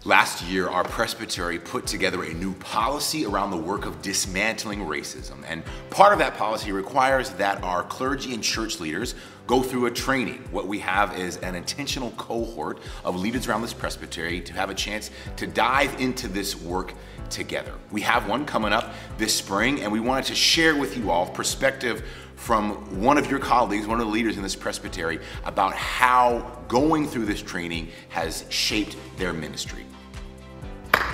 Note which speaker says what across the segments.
Speaker 1: Last year, our Presbytery put together a new policy around the work of dismantling racism. And part of that policy requires that our clergy and church leaders go through a training. What we have is an intentional cohort of leaders around this Presbytery to have a chance to dive into this work together. We have one coming up this spring, and we wanted to share with you all perspective from one of your colleagues, one of the leaders in this Presbytery, about how going through this training has shaped their ministry.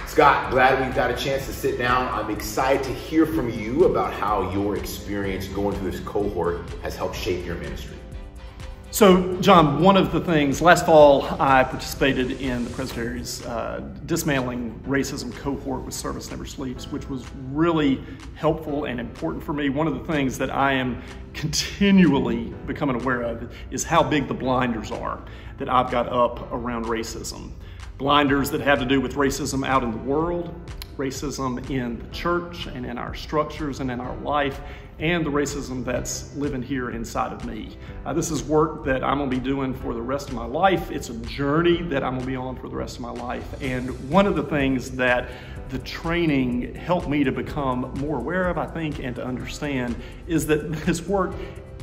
Speaker 1: Scott, glad we've got a chance to sit down. I'm excited to hear from you about how your experience going through this cohort has helped shape your ministry.
Speaker 2: So, John, one of the things, last fall I participated in the Presbytery's Dismantling Racism Cohort with Service Never Sleeps, which was really helpful and important for me. One of the things that I am continually becoming aware of is how big the blinders are that I've got up around racism. Blinders that have to do with racism out in the world, racism in the church and in our structures and in our life, and the racism that's living here inside of me. This is work that I'm gonna be doing for the rest of my life. It's a journey that I'm gonna be on for the rest of my life. And one of the things that the training helped me to become more aware of, I think, and to understand is that this work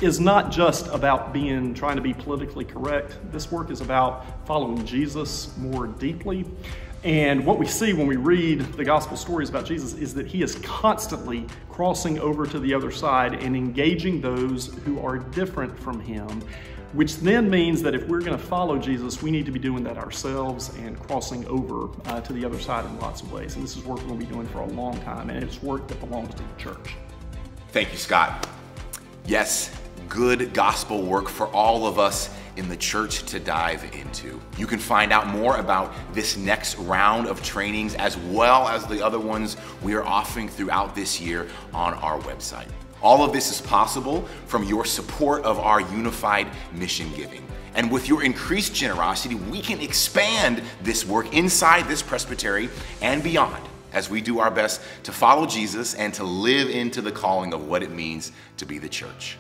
Speaker 2: is not just about trying to be politically correct. This work is about following Jesus more deeply. And what we see when we read the gospel stories about Jesus is that he is constantly crossing over to the other side and engaging those who are different from him, which then means that if we're going to follow Jesus, we need to be doing that ourselves and crossing over to the other side in lots of ways. And this is work we're going to be doing for a long time, and it's work that belongs to the church.
Speaker 1: Thank you, Scott. Yes, good gospel work for all of us in the church to dive into. You can find out more about this next round of trainings as well as the other ones we are offering throughout this year on our website. All of this is possible from your support of our unified mission giving. And with your increased generosity, we can expand this work inside this Presbytery and beyond as we do our best to follow Jesus and to live into the calling of what it means to be the church.